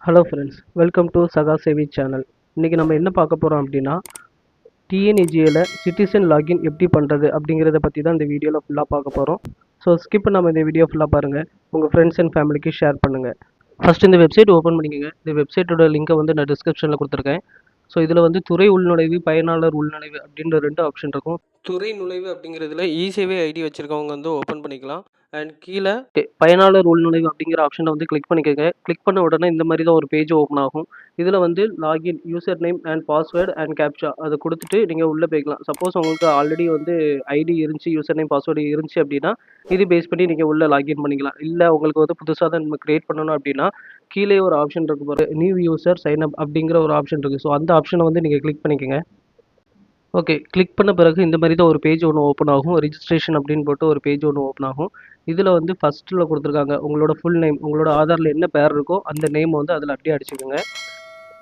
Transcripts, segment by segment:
Hello friends, welcome to சகா சேவி channel. இன்றைக்கி நம்ம என்ன பார்க்க போகிறோம் அப்படின்னா, டிஎன்இஜியில் சிட்டிசன் லாகின் எப்படி பண்ணுறது அப்படிங்கிறத பற்றி தான் இந்த வீடியோவில் ஃபுல்லாக பார்க்க போகிறோம். ஸோ ஸ்கிப் பண்ணாமல் இந்த வீடியோ ஃபுல்லாக பாருங்கள், உங்கள் ஃப்ரெண்ட்ஸ் அண்ட் ஃபேமிலிக்கு ஷேர் பண்ணுங்கள். ஃபஸ்ட் இந்த வெப்சைட் ஓப்பன் பண்ணிக்கோங்க. இந்த வெப்சைட்டோட லிங்கை வந்து நான் டிஸ்கிரிப்ஷனில் கொடுத்துருக்கேன். ஸோ இதில் வந்து துறை உள்நுழைவு, பயனாளர் உள்நுழைவு அப்படின்ற 2 ஆப்ஷன் இருக்கும். துறை நுழைவு அப்படிங்கிறதுல இசேவை ஐடி வச்சுருக்கவங்க வந்து ஓப்பன் பண்ணிக்கலாம். அண்ட் கீழே பயனாளர் உள்நுழைவு அப்படிங்கிற ஆப்ஷனை வந்து கிளிக் பண்ணிக்கோங்க. கிளிக் பண்ண உடனே இந்த மாதிரி தான் ஒரு பேஜ் ஓப்பன் ஆகும். இதில் வந்து login, user name and password and captcha அதை கொடுத்துட்டு நீங்கள் உள்ளே போய்க்கலாம். சப்போஸ் உங்களுக்கு ஆல்ரெடி வந்து ஐடி இருந்துச்சு, யூசர் நேம் பாஸ்வேர்டு இருந்துச்சு அப்படின்னா இது பேஸ் பண்ணி நீங்கள் உள்ளே லாகின் பண்ணிக்கலாம். இல்லை உங்களுக்கு வந்து புதுசாக தான் நம்ம க்ரியேட் பண்ணணும் அப்படின்னா கீழே ஒரு ஆப்ஷன் இருக்கு பாரு, நியூ யூசர் சைன் அப் அப்படிங்கிற ஒரு ஆப்ஷன் இருக்குது. ஸோ அந்த ஆப்ஷனை வந்து நீங்கள் கிளிக் பண்ணிக்கோங்க. ஓகே, கிளிக் பண்ண பிறகு இந்த மாதிரி தான் ஒரு பேஜ் ஒன்று ஓப்பன் ஆகும். ரிஜிஸ்ட்ரேஷன் அப்படின்னு போட்டு ஒரு பேஜ் ஒன்று ஓப்பன் ஆகும். இதில் வந்து ஃபஸ்ட்டில் கொடுத்துருக்காங்க உங்களோட ஃபுல் நேம், உங்களோட ஆதாரில் என்ன பேர் இருக்கோ அந்த நேம் வந்து அதில் அப்படியே அடிச்சுக்கோங்க.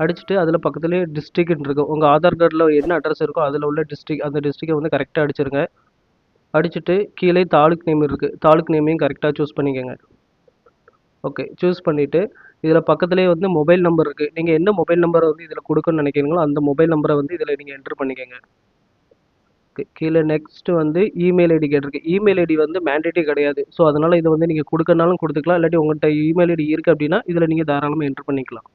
அடிச்சுட்டு அதில் பக்கத்துலேயே டிஸ்ட்ரிக்ட்னு இருக்கும். உங்கள் ஆதார் கார்டில் என்ன அட்ரஸ் இருக்கோ அதில் உள்ள டிஸ்ட்ரிக், அந்த டிஸ்ட்ரிக்டை வந்து கரெக்டாக அடிச்சிருங்க. அடிச்சுட்டு கீழே தாலுக் நேம் இருக்குது, தாலுக் நேமையும் கரெக்டாக சூஸ் பண்ணிக்கோங்க. ஓகே, சூஸ் பண்ணிவிட்டு இதில் பக்கத்துலேயே வந்து மொபைல் நம்பர் இருக்குது. நீங்கள் என்ன மொபைல் நம்பரை வந்து இதில் கொடுக்கணும்னு நினைக்கிறீங்களோ அந்த மொபைல் நம்பரை வந்து இதில் நீங்கள் என்ட்ரு பண்ணிக்கோங்க. கீழே நெக்ஸ்ட் வந்து இமெயில் ஐடி கேட்டிருக்கு. இமெயில் ஐடி வந்து மேண்டேட்டரி கிடையாது. ஸோ அதனால் இதை வந்து நீங்கள் கொடுக்கறனாலும் கொடுத்துக்கலாம். இல்லாட்டி உங்கள்கிட்ட இமெயில் ஐடி இருக்குது அப்படின்னா இதில் நீங்கள் தாராளமாக என்ட்ரு பண்ணிக்கலாம்.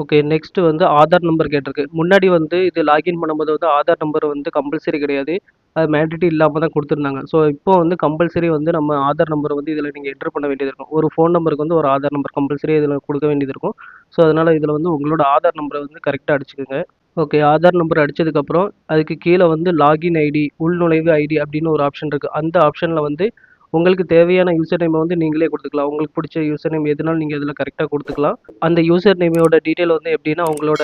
ஓகே, நெக்ஸ்ட் வந்து ஆதார் நம்பர் கேட்டிருக்கு. முன்னாடி வந்து இது லாகின் பண்ணும்போது வந்து ஆதார் நம்பர் வந்து கம்பல்சரி கிடையாது, அது மேண்டேட்டரி இல்லாமல் தான் கொடுத்துருந்தாங்க. ஸோ இப்போ வந்து கம்பல்சரி வந்து நம்ம ஆதார் நம்பரை வந்து இதில் நீங்கள் என்ட்ரு பண்ண வேண்டியது இருக்கும். ஒரு ஃபோன் நம்பருக்கு வந்து ஒரு ஆதார் நம்பர் கம்பல்சரி இதில் கொடுக்க வேண்டியது இருக்கும். ஸோ அதனால் இதில் வந்து உங்களோட ஆதார் நம்பரை வந்து கரெக்டாக அடிச்சுக்கோங்க. ஓகே, ஆதார் நம்பர் அடிச்சதுக்கப்புறம் அதுக்கு கீழே வந்து லாகின் ஐடி, உள்நுழைவு ஐடி அப்படின்னு ஒரு ஆப்ஷன் இருக்குது. அந்த ஆப்ஷனில் வந்து உங்களுக்கு தேவையான யூசர் நேமை வந்து நீங்களே கொடுத்துக்கலாம். உங்களுக்கு பிடிச்ச யூசர் நேம் எதுனாலும் நீங்கள் இதில் கரெக்டாக கொடுத்துக்கலாம். அந்த யூசர் நேமோட டீட்டெயில் வந்து எப்படின்னா உங்களோட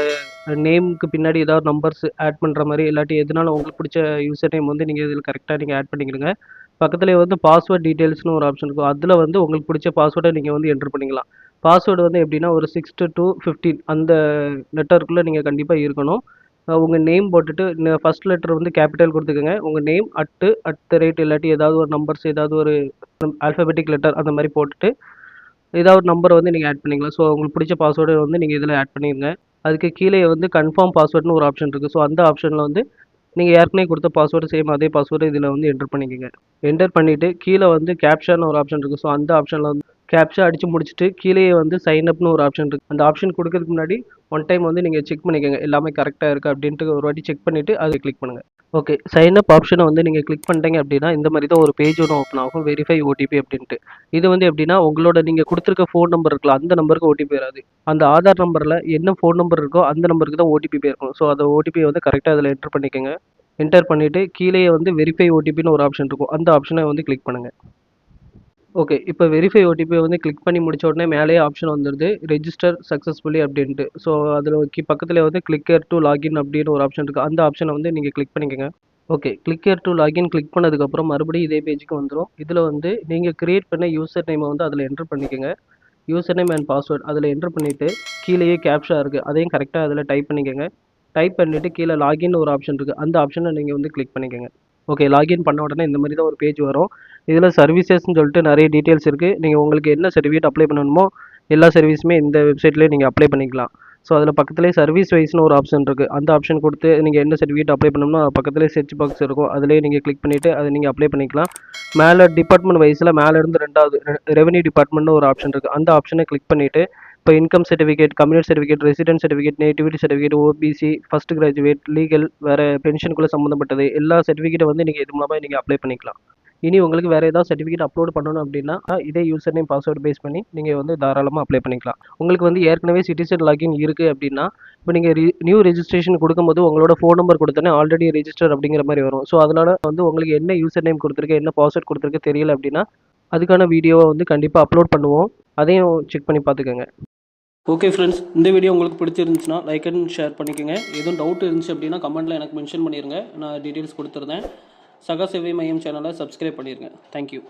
நேமுக்கு பின்னாடி ஏதாவது நம்பர்ஸ் ஆட் பண்ணுற மாதிரி, இல்லாட்டி எதுனாலும் உங்களுக்கு பிடிச்ச யூசர் நேம் வந்து நீங்கள் இதில் கரெக்டாக நீங்கள் ஆட் பண்ணிக்கிடுங்க. பக்கத்துலேயே வந்து பாஸ்வேர்ட் டீட்டெயில்ஸ்னு ஒரு ஆப்ஷன் இருக்கும். அதில் வந்து உங்களுக்கு பிடிச்ச பாஸ்வேர்டை நீங்கள் வந்து என்ட்ரு பண்ணிக்கலாம். பாஸ்வேர்டு வந்து எப்படின்னா ஒரு 6 to 15 அந்த லெட்டருக்குள்ளே நீங்கள் கண்டிப்பாக இருக்கணும். உங்கள் நேம் போட்டுட்டு ஃபஸ்ட் லெட்டர் வந்து கேபிட்டல் கொடுத்துக்கோங்க. உங்கள் நேம் @ இல்லாட்டி ஏதாவது ஒரு நம்பர்ஸ், ஏதாவது ஒரு ஆல்ஃபபெட்டிக் லெட்டர் அந்த மாதிரி போட்டுட்டு ஏதாவது ஒரு நம்பரை வந்து நீங்கள் ஆட் பண்ணிக்கலாம். ஸோ உங்களுக்கு பிடிச்ச பாஸ்வேர்டு வந்து நீங்கள் இதில் ஆட் பண்ணிடுங்க. அதுக்கு கீழே வந்து கன்ஃபார்ம் பாஸ்வேர்டுன்னு ஒரு ஆப்ஷன் இருக்குது. ஸோ அந்த ஆப்ஷனில் வந்து நீங்கள் ஏற்கனவே கொடுத்த பாஸ்வேர்டு சேம் அதே பாஸ்வேர்டு இதில் வந்து என்டர் பண்ணிக்கோங்க. என்டர் பண்ணிவிட்டு கீழே வந்து கேப்ஷான்னு ஒரு ஆப்ஷன் இருக்குது. ஸோ அந்த ஆப்ஷனில் வந்து கேப்ஷா அடித்து முடிச்சுட்டு கீழே வந்து சைன் அப்னு ஒரு ஆப்ஷன் இருக்குது. அந்த ஆப்ஷன் கொடுக்கறதுக்கு முன்னாடி ஒன் டைம் வந்து நீங்கள் செக் பண்ணிக்கோங்க எல்லாமே கரெக்டாக இருக்குது அப்படின்ட்டு ஒரு வாட்டி செக் பண்ணிவிட்டு அதை கிளிக் பண்ணுங்கள். ஓகே, சைன் அப் ஆப்ஷனை வந்து நீங்கள் கிளிக் பண்ணிட்டீங்க அப்படின்னா இந்த மாதிரி தான் ஒரு பேஜ் ஒன்று ஓப்பன் ஆகும், வெரிஃபை ஓடிபி அப்படின்ட்டு. இது வந்து எப்படின்னா உங்களோட நீங்கள் கொடுத்துருக்க ஃபோன் நம்பர் இருக்குல்ல, அந்த நம்பருக்கு ஓடிபி வராது. அந்த ஆதார் நம்பரில் என்ன ஃபோன் நம்பர் இருக்கோ அந்த நம்பருக்கு தான் ஓடிபி போயிருக்கும். ஸோ அந்த ஓடிபியை வந்து கரெக்டாக அதில் என்டர் பண்ணிக்கோங்க. என்டர் பண்ணிவிட்டு கீழே வந்து வெரிஃபை ஓடிபின்னு ஒரு ஆப்ஷன் இருக்கும். அந்த ஆப்ஷனை வந்து கிளிக் பண்ணுங்கள். ஓகே, இப்போ வெரிஃபை ஓடிபியை வந்து கிளிக் பண்ணி முடிச்ச உடனே மேலேயே ஆப்ஷன் வந்துடுது ரெஜிஸ்டர் சக்ஸஸ்ஃபுல்லி அப்படின்ட்டு. ஸோ அதில் பக்கத்தில் வந்து கிளிக்கர் டு லாகின் அப்படின்னு ஒரு ஆப்ஷன் இருக்குது. அந்த ஆப்ஷனை வந்து நீங்கள் கிளிக் பண்ணிக்கோங்க. Okay, clicker to login click பண்ணதுக்கப்புறம் மறுபடியும் இதே பேஜுக்கு வந்துடும். இதில் வந்து நீங்கள் க்ரியேட் பண்ண யூசர் நேமை வந்து அதில் என்ட்ரு பண்ணிக்கோங்க. யூசர் நேம் அண்ட் பாஸ்வேர்டு அதில் என்ட்ரு பண்ணிவிட்டு கீழேயே கேப்ஷா இருக்குது, அதையும் கரெக்டாக அதில் டைப் பண்ணிக்கோங்க. டைப் பண்ணிவிட்டு கீழே லாகின் ஒரு ஆப்ஷன் இருக்குது, அந்த ஆப்ஷனை நீங்கள் வந்து கிளிக் பண்ணிக்கோங்க. ஓகே, லாகின் பண்ண உடனே இந்த மாதிரி தான் ஒரு பேஜ் வரும். இதில் சர்வீசஸ்ன்னு சொல்லிட்டு நிறைய டீட்டெயில்ஸ் இருக்குது. நீங்கள் உங்களுக்கு என்ன சர்டிஃபிகேட் அப்ளை பண்ணணுமோ எல்லா சர்வீஸுமே இந்த வெப்சைட்லேயே நீங்கள் அப்ளை பண்ணிக்கலாம். ஸோ அதில் பக்கத்துலேயே சர்வீஸ் வைஸ்னு ஒரு ஆப்ஷன் இருக்குது. அந்த ஆப்ஷன் கொடுத்து நீங்கள் என்ன சர்டிஃபிகேட் அப்ளை பண்ணணுமோ பக்கத்துலேயே சர்ச் பாக்ஸ் இருக்கும், அதிலேயே நீங்கள் கிளிக் பண்ணிவிட்டு அதை நீங்கள் அப்ளை பண்ணிக்கலாம். மேலே டிபார்ட்மெண்ட் வைஸில் மேலேருந்து 2வது ரெவன்யூ டிபார்ட்மெண்ட்னு ஒரு ஆப்ஷன் இருக்குது. அந்த ஆப்ஷனை கிளிக் பண்ணிவிட்டு இப்போ income certificate, community certificate, resident certificate, nativity certificate, OBC, first graduate, legal, வேறு பென்ஷனுக்குள்ளே சம்மந்தப்பட்டது எல்லா சர்டிஃபிகேட்டை வந்து நீங்கள் இது மூலமாக நீங்கள் அப்ளை பண்ணிக்கலாம். இனி உங்களுக்கு வேறு ஏதாவது சர்டிஃபிகேட் அப்லோட் பண்ணணும் அப்படின்னா இதே யூசர் நேம் பாஸ்வேர்டு பேஸ் பண்ணி நீங்கள் வந்து தாராளமாக அப்ளை பண்ணிக்கலாம். உங்களுக்கு வந்து ஏற்கனவே சிட்டிசன் லாகின் இருக்குது அப்படின்னா இப்போ நீங்கள் நியூ ரெஜிஸ்ட்ரேஷன் கொடுக்கும்போது உங்களோட ஃபோன் நம்பர் கொடுத்தோன்னே ஆல்ரெடி ரெஜிஸ்டர் அப்படிங்கிற மாதிரி வரும். ஸோ அதனால் வந்து உங்களுக்கு என்ன யூசர் நேம் கொடுத்துருக்கு, என்ன பாஸ்வேர்ட் கொடுத்துருக்கு தெரியல அப்படின்னா அதுக்கான வீடியோவை வந்து கண்டிப்பாக அப்லோட் பண்ணுவோம், அதையும் செக் பண்ணி பார்த்துக்கோங்க. ஓகே ஃப்ரெண்ட்ஸ், இந்த வீடியோ உங்களுக்கு பிடிச்சிருந்துச்சுன்னா லைக் அண்ட் ஷேர் பண்ணிக்கோங்க. எதுவும் டவுட் இருந்துச்சு அப்படின்னா கமெண்ட்டில் எனக்கு மென்ஷன் பண்ணிடுங்க, நான் டீட்டெயில்ஸ் கொடுத்துருந்தேன். சகா சேவை மையம் சேனலை சப்ஸ்கிரைப் பண்ணிடுங்க. தேங்க்யூ.